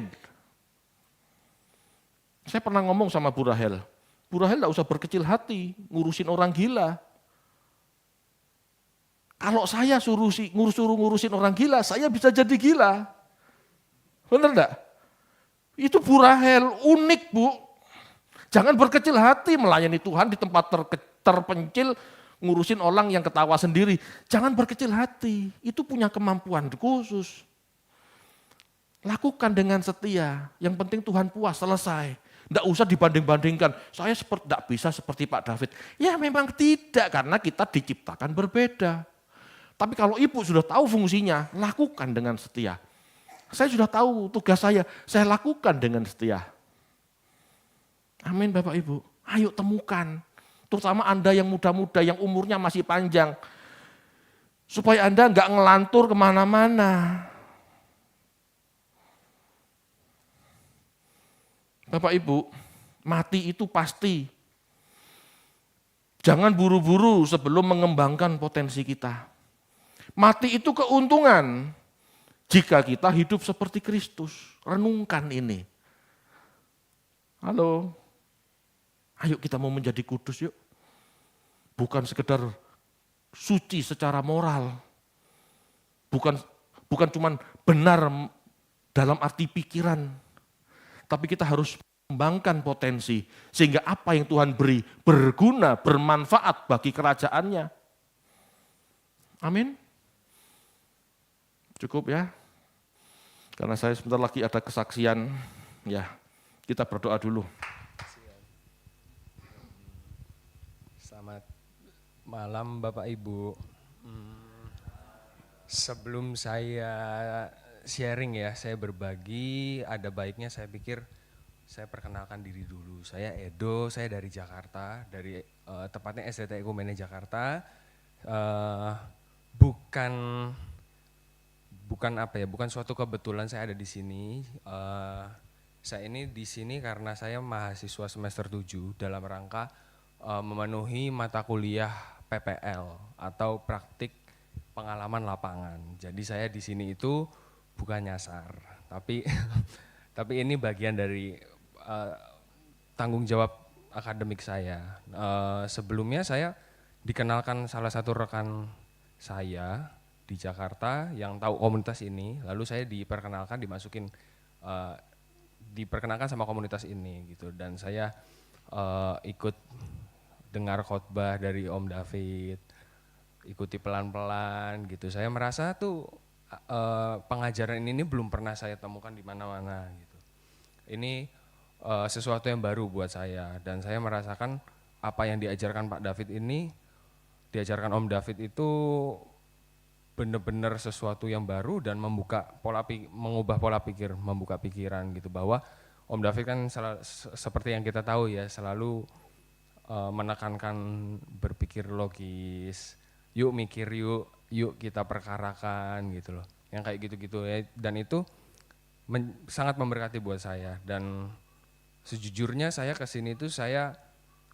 S1: Saya pernah ngomong sama Bu Rahel enggak usah berkecil hati ngurusin orang gila. Kalau saya suruh ngurusin orang gila, saya bisa jadi gila. Benar enggak? Itu Bu Rahel, unik Bu. Jangan berkecil hati melayani Tuhan di tempat terpencil, ngurusin orang yang ketawa sendiri. Jangan berkecil hati, itu punya kemampuan khusus. Lakukan dengan setia, yang penting Tuhan puas, selesai. Enggak usah dibanding-bandingkan, saya enggak bisa seperti Pak David. Ya memang tidak, karena kita diciptakan berbeda. Tapi kalau ibu sudah tahu fungsinya, lakukan dengan setia. Saya sudah tahu tugas saya lakukan dengan setia. Amin Bapak Ibu, ayo temukan. Terutama Anda yang muda-muda, yang umurnya masih panjang. Supaya Anda enggak ngelantur kemana-mana. Bapak Ibu, mati itu pasti. Jangan buru-buru sebelum mengembangkan potensi kita. Mati itu keuntungan jika kita hidup seperti Kristus. Renungkan ini. Halo, ayo kita mau menjadi kudus yuk. Bukan sekedar suci secara moral. Bukan cuman benar dalam arti pikiran. Tapi kita harus mengembangkan potensi. Sehingga apa yang Tuhan beri berguna, bermanfaat bagi kerajaannya. Amin. Cukup ya, karena saya sebentar lagi ada kesaksian, ya kita berdoa dulu.
S3: Selamat malam Bapak Ibu. Sebelum saya sharing ya, saya berbagi, ada baiknya saya pikir saya perkenalkan diri dulu. Saya Edo, saya dari Jakarta, dari tepatnya SDT Ekumene Jakarta. Bukan suatu kebetulan saya ada di sini. Saya ini di sini karena saya mahasiswa semester 7 dalam rangka memenuhi mata kuliah PPL atau praktik pengalaman lapangan. Jadi saya di sini itu bukan nyasar, tapi tapi ini bagian dari tanggung jawab akademik saya. Sebelumnya saya dikenalkan salah satu rekan saya di Jakarta yang tahu komunitas ini, lalu saya diperkenalkan sama komunitas ini gitu, dan saya ikut dengar khotbah dari Om David, ikuti pelan-pelan gitu. Saya merasa tuh pengajaran ini belum pernah saya temukan di mana-mana gitu. Ini sesuatu yang baru buat saya, dan saya merasakan apa yang diajarkan Pak David ini, diajarkan Om David itu benar-benar sesuatu yang baru dan mengubah pola pikir, membuka pikiran gitu, bahwa Om David kan seperti yang kita tahu ya, selalu menekankan berpikir logis, yuk mikir yuk kita perkarakan gitu loh, yang kayak gitu-gitu ya, dan itu sangat memberkati buat saya. Dan sejujurnya saya kesini tuh saya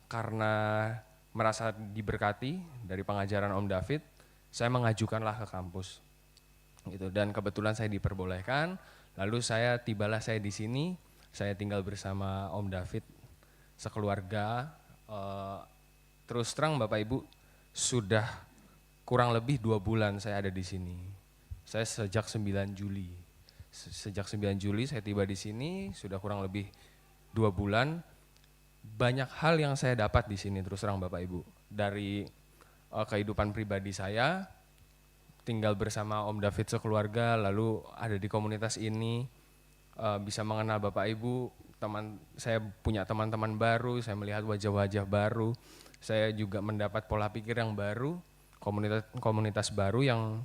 S3: karena merasa diberkati dari pengajaran Om David, saya mengajukanlah ke kampus gitu, dan kebetulan saya diperbolehkan. Lalu tibalah saya di sini, saya tinggal bersama Om David sekeluarga. Terus terang Bapak Ibu, sudah kurang lebih 2 bulan saya ada di sini. Saya sejak 9 Juli. Sejak 9 Juli saya tiba di sini, sudah kurang lebih 2 bulan. Banyak hal yang saya dapat di sini, terus terang Bapak Ibu. Dari kehidupan pribadi saya, tinggal bersama Om David sekeluarga, lalu ada di komunitas ini, bisa mengenal Bapak Ibu, saya punya teman-teman baru, saya melihat wajah-wajah baru, saya juga mendapat pola pikir yang baru, komunitas baru yang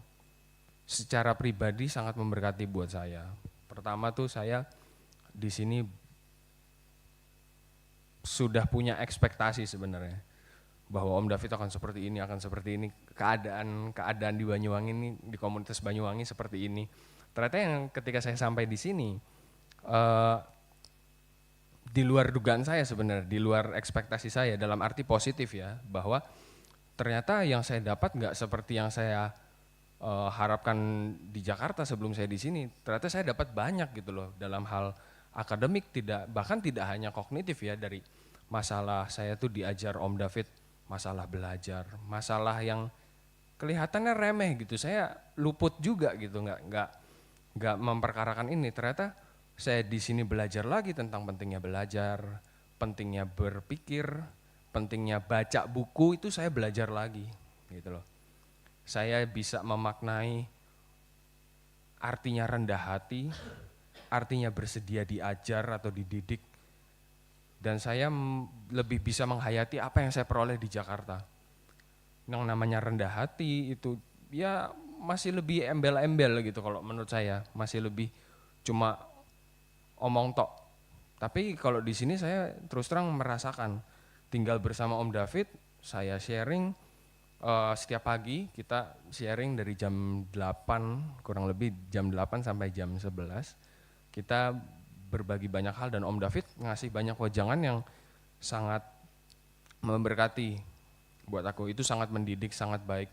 S3: secara pribadi sangat memberkati buat saya. Pertama tuh saya di sini sudah punya ekspektasi sebenarnya, bahwa Om David akan seperti ini, keadaan di Banyuwangi ini, di komunitas Banyuwangi seperti ini. Ternyata yang ketika saya sampai di sini, di luar dugaan saya sebenarnya, di luar ekspektasi saya, dalam arti positif ya, bahwa ternyata yang saya dapat nggak seperti yang saya harapkan di Jakarta sebelum saya di sini. Ternyata saya dapat banyak gitu loh, dalam hal akademik, bahkan tidak hanya kognitif ya, dari masalah saya tuh diajar Om David masalah belajar, masalah yang kelihatannya remeh gitu, saya luput juga gitu, nggak memperkarakan ini. Ternyata saya di sini belajar lagi tentang pentingnya belajar, pentingnya berpikir, pentingnya baca buku, itu saya belajar lagi gitu loh. Saya bisa memaknai artinya rendah hati, artinya bersedia diajar atau dididik, dan saya lebih bisa menghayati apa yang saya peroleh di Jakarta. Yang namanya rendah hati itu ya masih lebih embel-embel gitu kalau menurut saya, masih lebih cuma omong tok. Tapi kalau di sini saya terus terang merasakan, tinggal bersama Om David, saya sharing setiap pagi, kita sharing dari jam 8, kurang lebih jam 8 sampai jam 11. Kita berbagi banyak hal dan Om David ngasih banyak wejangan yang sangat memberkati buat aku. Itu sangat mendidik, sangat baik.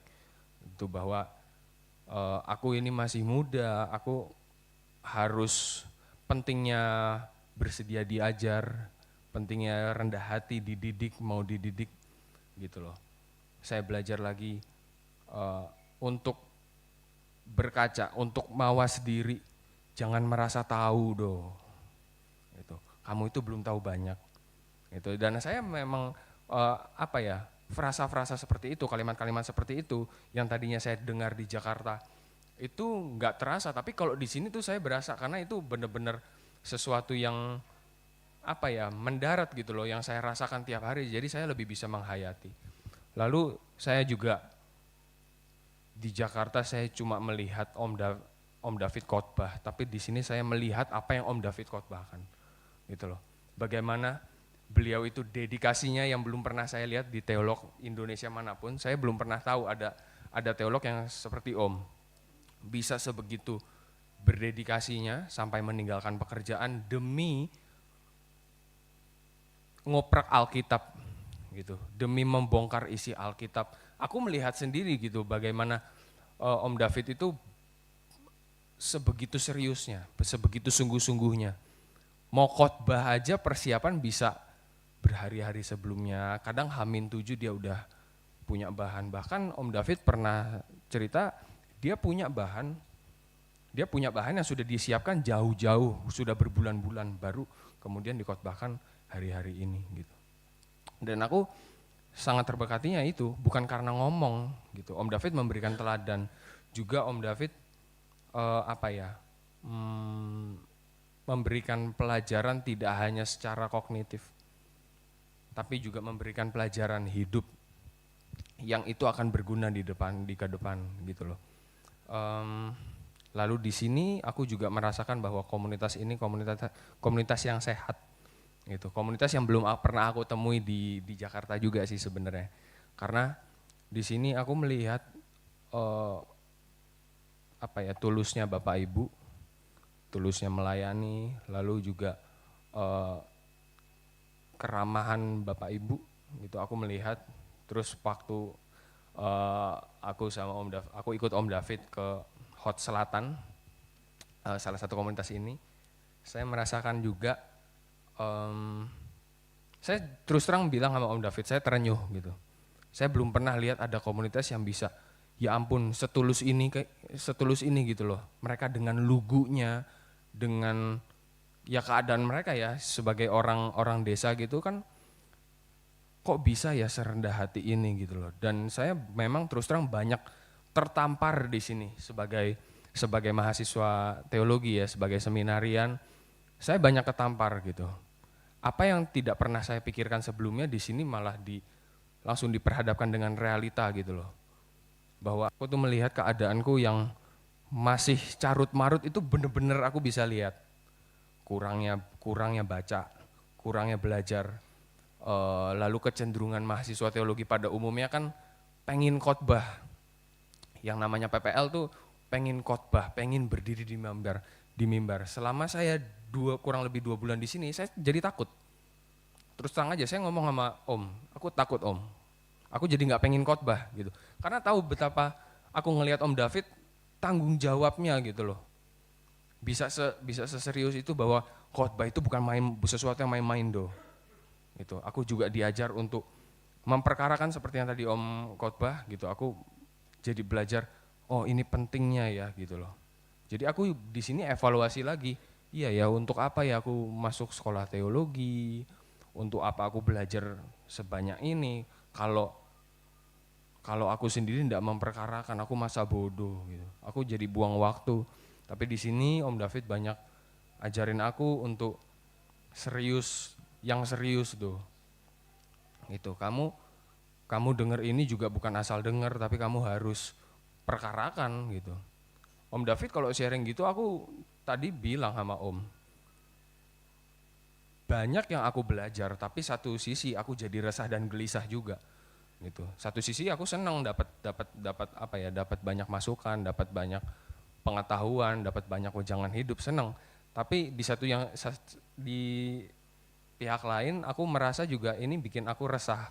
S3: Itu bahwa aku ini masih muda, aku harus pentingnya bersedia diajar, pentingnya rendah hati, dididik, mau dididik gitu loh. Saya belajar lagi untuk berkaca, untuk mawas diri, jangan merasa tahu doh. Kamu itu belum tahu banyak. Gitu. Dan saya memang frasa-frasa seperti itu, kalimat-kalimat seperti itu yang tadinya saya dengar di Jakarta itu nggak terasa, tapi kalau di sini tuh saya berasa, karena itu benar-benar sesuatu yang mendarat gitu loh, yang saya rasakan tiap hari. Jadi saya lebih bisa menghayati. Lalu saya juga di Jakarta saya cuma melihat Om David khotbah, tapi di sini saya melihat apa yang Om David khotbahkan. Gitu loh. Bagaimana beliau itu dedikasinya yang belum pernah saya lihat di teolog Indonesia manapun. Saya belum pernah tahu ada teolog yang seperti Om. Bisa sebegitu berdedikasinya sampai meninggalkan pekerjaan demi ngoprek Alkitab gitu. Demi membongkar isi Alkitab. Aku melihat sendiri gitu bagaimana Om David itu sebegitu seriusnya, sebegitu sungguh-sungguhnya. Mau khotbah aja persiapan bisa berhari-hari sebelumnya, kadang H-7 dia udah punya bahan. Bahkan Om David pernah cerita dia punya bahan yang sudah disiapkan jauh-jauh, sudah berbulan-bulan, baru kemudian dikhotbahkan hari-hari ini gitu. Dan aku sangat terberkatinya itu bukan karena ngomong gitu. Om David memberikan teladan, juga Om David memberikan pelajaran tidak hanya secara kognitif, tapi juga memberikan pelajaran hidup yang itu akan berguna di ke depan gitu loh. Lalu di sini aku juga merasakan bahwa komunitas ini komunitas yang sehat gitu, komunitas yang belum pernah aku temui di Jakarta juga sih sebenarnya. Karena di sini aku melihat tulusnya Bapak Ibu, tulusnya melayani, lalu juga keramahan Bapak Ibu gitu aku melihat. Terus waktu aku ikut Om David ke Hot Selatan, salah satu komunitas ini, saya merasakan juga, saya terus terang bilang sama Om David, saya terenyuh gitu. Saya belum pernah lihat ada komunitas yang bisa, ya ampun, setulus ini gitu loh. Mereka dengan lugunya, dengan ya keadaan mereka ya sebagai orang desa gitu kan, kok bisa ya serendah hati ini gitu loh. Dan saya memang terus terang banyak tertampar di sini sebagai mahasiswa teologi ya, sebagai seminarian, saya banyak ketampar gitu. Apa yang tidak pernah saya pikirkan sebelumnya di sini malah langsung diperhadapkan dengan realita gitu loh. Bahwa aku tuh melihat keadaanku yang masih carut marut itu bener-bener aku bisa lihat. Kurangnya baca, kurangnya belajar. Lalu kecenderungan mahasiswa teologi pada umumnya kan pengen khotbah. Yang namanya PPL tuh pengen khotbah, pengen berdiri di mimbar. Selama saya kurang lebih 2 bulan di sini, saya jadi takut. Terus terang aja saya ngomong sama Om, aku takut Om. Aku jadi nggak pengen khotbah gitu. Karena tahu betapa aku ngelihat Om David tanggung jawabnya gitu loh. Bisa seserius itu bahwa khotbah itu bukan sesuatu yang main-main do. Gitu. Aku juga diajar untuk memperkarakan seperti yang tadi Om khotbah gitu. Aku jadi belajar, oh ini pentingnya ya gitu loh. Jadi aku di sini evaluasi lagi. Iya ya, untuk apa ya aku masuk sekolah teologi? Untuk apa aku belajar sebanyak ini? Kalau aku sendiri tidak memperkarakan, aku masa bodoh gitu. Aku jadi buang waktu. Tapi di sini Om David banyak ajarin aku untuk serius, yang serius tuh. Gitu. Kamu denger ini juga bukan asal denger, tapi kamu harus perkarakan gitu. Om David kalau sharing gitu, aku tadi bilang sama Om, banyak yang aku belajar, tapi satu sisi aku jadi resah dan gelisah juga. Gitu. Satu sisi aku senang dapat apa ya, dapat banyak masukan, dapat banyak pengetahuan, dapat banyak wejangan hidup, senang. Tapi di pihak lain aku merasa juga ini bikin aku resah,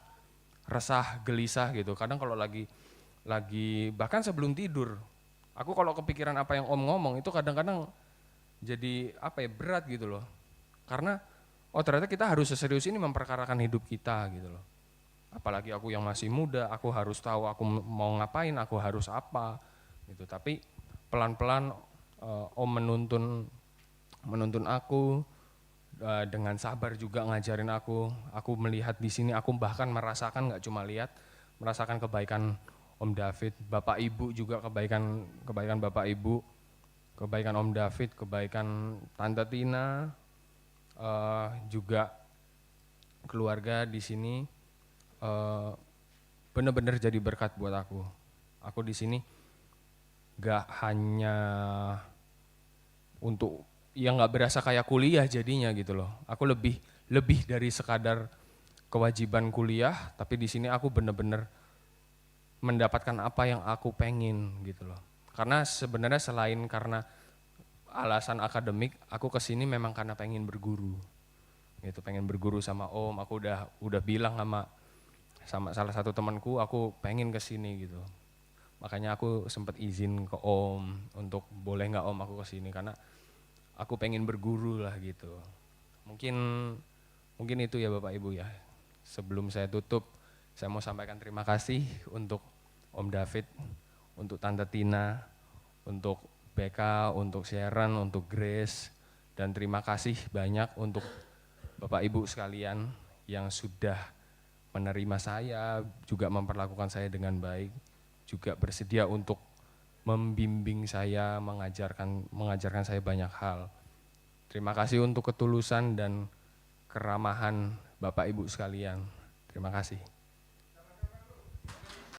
S3: gelisah gitu. Kadang kalau lagi bahkan sebelum tidur, aku kalau kepikiran apa yang Om ngomong itu kadang-kadang jadi apa ya, berat gitu loh. Karena oh ternyata kita harus seserius ini memperkarakan hidup kita gitu loh. Apalagi aku yang masih muda, aku harus tahu aku mau ngapain, aku harus apa gitu. Tapi pelan-pelan Om menuntun aku, dengan sabar juga ngajarin aku melihat di sini, aku bahkan merasakan, nggak cuma lihat, merasakan kebaikan Om David, Bapak Ibu juga, kebaikan Bapak Ibu, kebaikan Om David, kebaikan Tante Tina, juga keluarga di sini, benar-benar jadi berkat buat aku. Aku di sini nggak hanya untuk yang nggak berasa kayak kuliah jadinya gitu loh. Aku lebih dari sekadar kewajiban kuliah, tapi di sini aku benar-benar mendapatkan apa yang aku pengen gitu loh. Karena sebenarnya selain karena alasan akademik, aku kesini memang karena pengen berguru. Gitu, pengen berguru sama Om. Aku udah bilang sama salah satu temanku, aku pengen kesini gitu. Makanya aku sempat izin ke Om untuk boleh nggak Om aku kesini, karena aku pengen berguru lah gitu. Mungkin itu ya Bapak Ibu ya. Sebelum saya tutup, saya mau sampaikan terima kasih untuk Om David, untuk Tante Tina, untuk BK, untuk Sharon, untuk Grace, dan terima kasih banyak untuk Bapak Ibu sekalian yang sudah menerima saya, juga memperlakukan saya dengan baik, juga bersedia untuk membimbing saya, mengajarkan saya banyak hal. Terima kasih untuk ketulusan dan keramahan Bapak Ibu sekalian. Terima kasih.